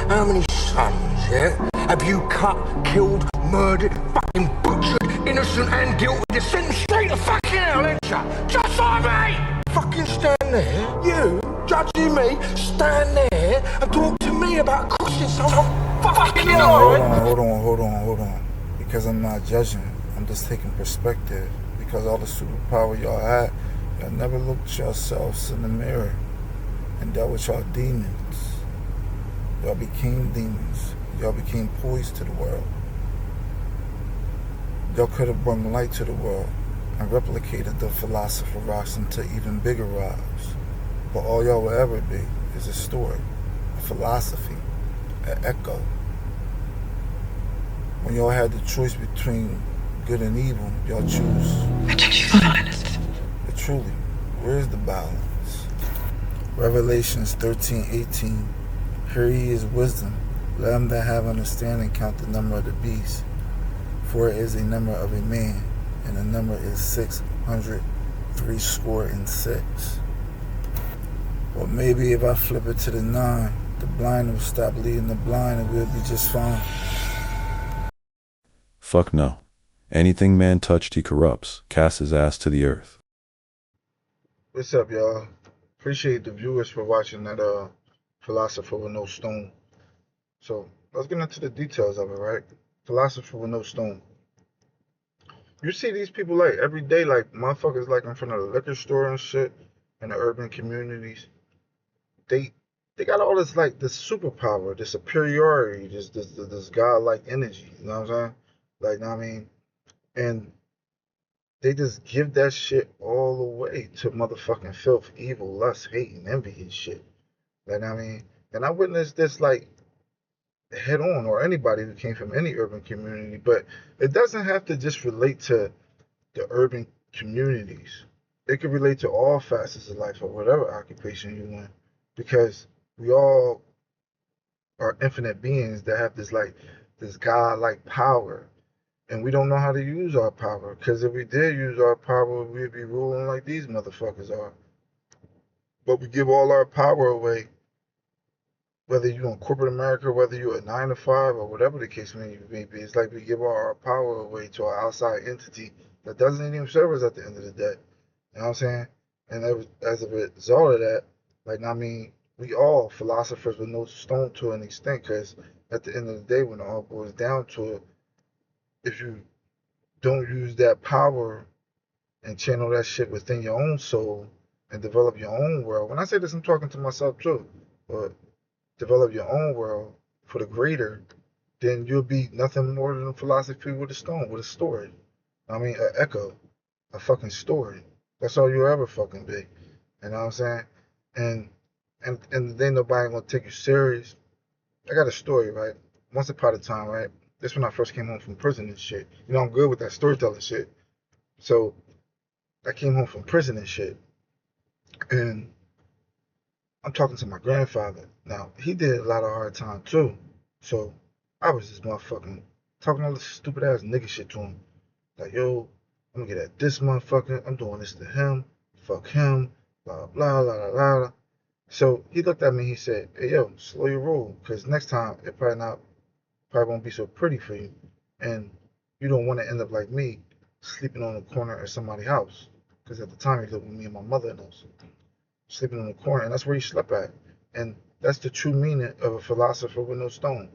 How many sons, yeah, have you cut, killed, murdered, fucking butchered, innocent and guilty? You're sentenced straight to fucking hell, ain't ya? Just like me! Fucking stand there, you, judging me, stand there and talk to me about crossing some fucking line. Hold on. Because I'm not judging, I'm just taking perspective. Because all the superpower y'all had, y'all never looked yourselves in the mirror and dealt with y'all demons. Y'all became demons. Y'all became poised to the world. Y'all could have brought light to the world and replicated the philosopher rocks into even bigger rocks. But all y'all will ever be is a story, a philosophy, an echo. When y'all had the choice between good and evil, y'all choose. But truly, where is the balance? Revelations 13:18. Here he is wisdom. Let him that have understanding count the number of the beast. For it is a number of a man, and the number is 666. Well, maybe if I flip it to the 9, the blind will stop leading the blind and we'll be just fine. Fuck no. Anything man touched he corrupts. Cast his ass to the earth. What's up, y'all? Appreciate the viewers for watching that Philosopher with No Stone. So let's get into the details of it, right? Philosopher with No Stone. You see these people like every day, like motherfuckers like in front of the liquor store and shit in the urban communities. They got all this like this superpower, this superiority, this godlike energy. You know what I'm saying? Like, I mean, and they just give that shit all away to motherfucking filth, evil, lust, hate, and envy and shit. Like, I mean, and I witnessed this like head on, or anybody who came from any urban community, but it doesn't have to just relate to the urban communities. It could relate to all facets of life or whatever occupation you in, because we all are infinite beings that have this God-like power, and we don't know how to use our power, because if we did use our power, we'd be ruling like these motherfuckers are. But we give all our power away, whether you're in corporate America, whether you're a 9 to 5, or whatever the case may be. It's like we give all our power away to an outside entity that doesn't even serve us at the end of the day. You know what I'm saying? And as a result of that, like, I mean, we all philosophers with no stone to an extent, because at the end of the day, when it all boils down to it, if you don't use that power and channel that shit within your own soul and develop your own world. When I say this, I'm talking to myself too, but develop your own world for the greater, then you'll be nothing more than a philosophy with a stone, with a story. I mean, an echo, a fucking story. That's all you'll ever fucking be. You know what I'm saying? And then nobody gonna take you serious. I got a story, right? Once upon a time, right? This when I first came home from prison and shit. You know, I'm good with that storytelling shit. So I came home from prison and shit. And I'm talking to my grandfather. Now, he did a lot of hard time too. So I was just motherfucking talking all this stupid ass nigga shit to him. Like, yo, I'm gonna get at this motherfucker. I'm doing this to him. Fuck him. Blah, blah, blah, blah, blah. So he looked at me. He said, hey, yo, slow your roll. Because next time, it probably won't be so pretty for you. And you don't want to end up like me, sleeping on the corner of somebody's house. Because at the time, he lived with me and my mother and us. Sleeping on the corner. And that's where he slept at. And that's the true meaning of a philosopher with no stone.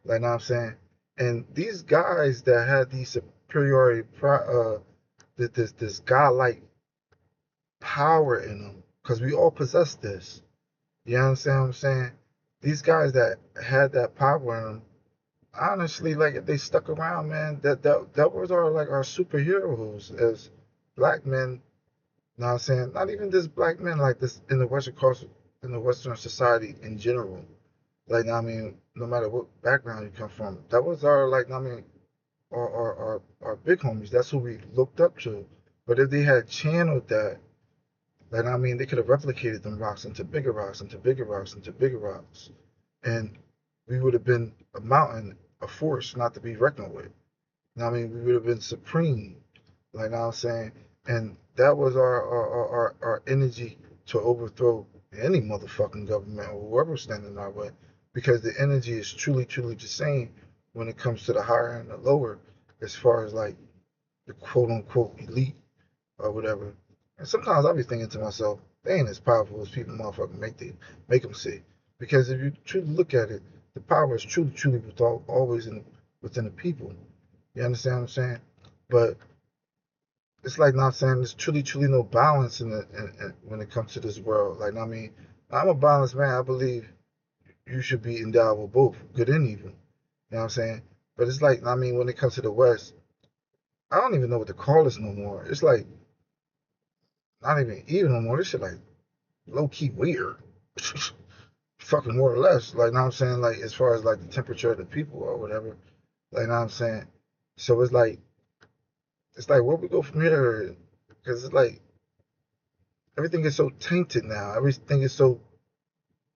Like, know what I'm saying? And these guys that had these superiority, this godlike power in them, because we all possess this. You understand what I'm saying? These guys that had that power in them, honestly, like, if they stuck around, man, that was our superheroes as black men. You know what I'm saying? Not even just black men, like this in the Western culture, in the Western society in general. Like, I mean, no matter what background you come from, that was our, like, I mean, our big homies. That's who we looked up to. But if they had channeled that, like, I mean, they could have replicated them rocks into bigger rocks, into bigger rocks, into bigger rocks. And we would have been a mountain, a force not to be reckoned with. You know what I mean? We would have been supreme. Like, I'm saying? And that was our energy to overthrow any motherfucking government or whoever was standing our way. because the energy is truly, truly the same when it comes to the higher and the lower, as far as like the quote unquote elite or whatever. And sometimes I'll be thinking to myself, they ain't as powerful as people motherfucking make them see. Because if you truly look at it, the power is truly, truly always within the people. You understand what I'm saying? But it's like not saying there's truly, truly no balance when it comes to this world. Like, I mean, I'm a balanced man. I believe you should be endowed with both good and evil. You know what I'm saying? But it's like, I mean, when it comes to the West, I don't even know what to call this no more. It's like not even evil no more. This shit like low key weird. Fucking more or less. Like, know what I'm saying? Like, as far as like the temperature of the people or whatever. Like, know what I'm saying? So it's like where we go from here, because it's like everything is so tainted now. Everything is so,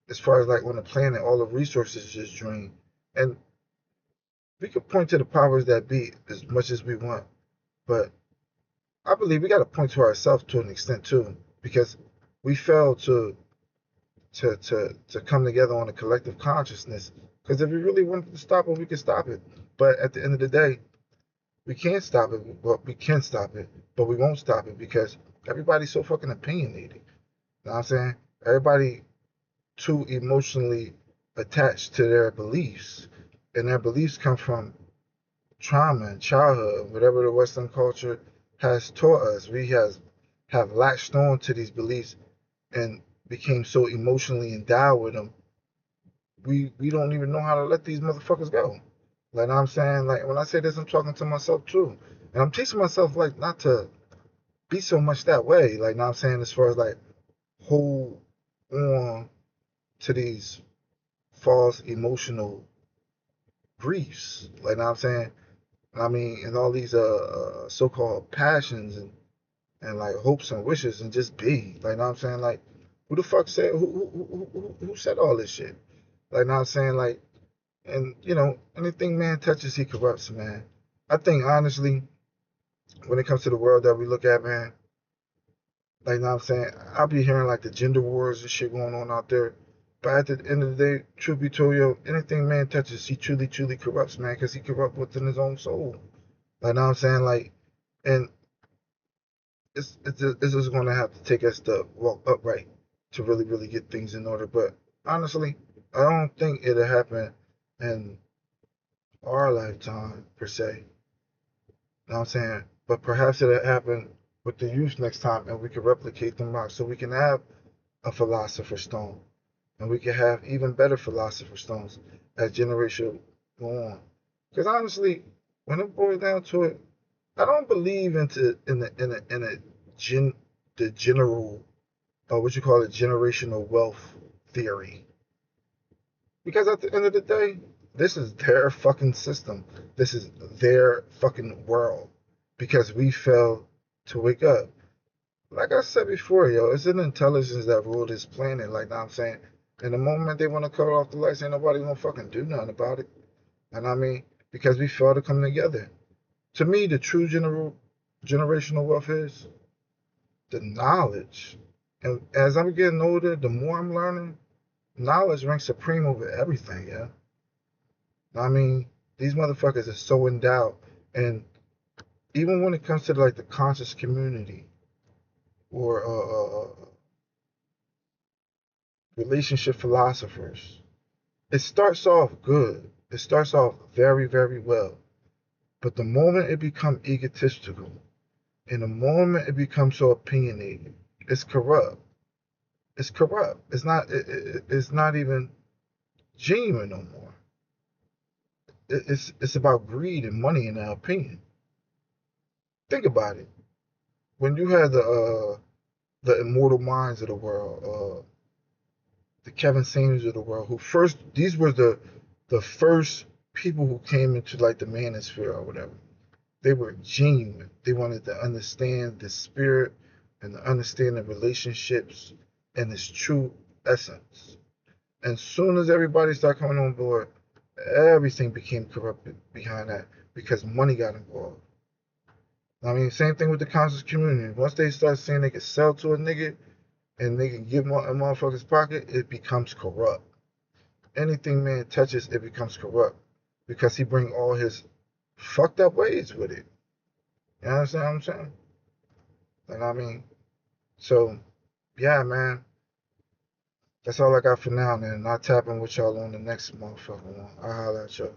as far as like on the planet, all the resources just drained. And we could point to the powers that be as much as we want, but I believe we got to point to ourselves to an extent too, because we fail to come together on a collective consciousness. Because if we really wanted to stop it, we could stop it. But at the end of the day, we can't stop it. But we can stop it, but we won't stop it because everybody's so fucking opinionated. You know what I'm saying? Everybody too emotionally attached to their beliefs, and their beliefs come from trauma and childhood, whatever the Western culture has taught us. We have latched on to these beliefs and became so emotionally endowed with them. We don't even know how to let these motherfuckers go. Like I'm saying, like when I say this, I'm talking to myself too, and I'm teaching myself like not to be so much that way. Like now I'm saying, as far as like hold on to these false emotional griefs. Like now I'm saying, I mean, and all these so-called passions and like hopes and wishes and just be. Like now I'm saying, like who the fuck said who said all this shit? Like now I'm saying, like, and you know, anything man touches he corrupts, man. I think honestly, when it comes to the world that we look at, man, like now I'm saying, I'll be hearing like the gender wars and shit going on out there. But at the end of the day, truth be told, yo, anything man touches, he truly, truly corrupts, man, because he corrupt within his own soul. Like now I'm saying, like, and it's just going to have to take us to walk upright to really, really get things in order. But honestly, I don't think it'll happen in our lifetime per se. You know what I'm saying? But perhaps it'll happen with the youth next time, and we can replicate them rocks, so we can have a philosopher's stone, and we can have even better philosopher's stones as generations go on. Because honestly, when it boils down to it, I don't believe in the general what you call it, generational wealth theory. Because at the end of the day, this is their fucking system. This is their fucking world. Because we failed to wake up. Like I said before, yo, it's an intelligence that ruled this planet. Like I'm saying, and the moment they want to cut off the lights, ain't nobody gonna fucking do nothing about it. And I mean, because we failed to come together. To me, the true generational wealth is the knowledge. And as I'm getting older, the more I'm learning, knowledge ranks supreme over everything, yeah. I mean, these motherfuckers are so endowed. And even when it comes to like the conscious community or relationship philosophers, it starts off good. It starts off very, very well. But the moment it becomes egotistical, and the moment it becomes so opinionated, it's corrupt. It's corrupt. It's not even genuine no more. It's about greed and money, in our opinion. Think about it. When you had the immortal minds of the world, the Kevin Samuels of the world, who first these were the first people who came into like the manosphere or whatever. They were genuine. They wanted to understand the spirit and to understand the relationships and its true essence. And as soon as everybody started coming on board, everything became corrupted behind that because money got involved. I mean, same thing with the conscious community. Once they start saying they can sell to a nigga and they can give a motherfucker's pocket, it becomes corrupt. anything man touches, it becomes corrupt because he bring all his fucked up ways with it. You understand what I'm saying? Like, I mean, so yeah, man. That's all I got for now, man. I'll tap in with y'all on the next motherfucking one. I'll holler at y'all.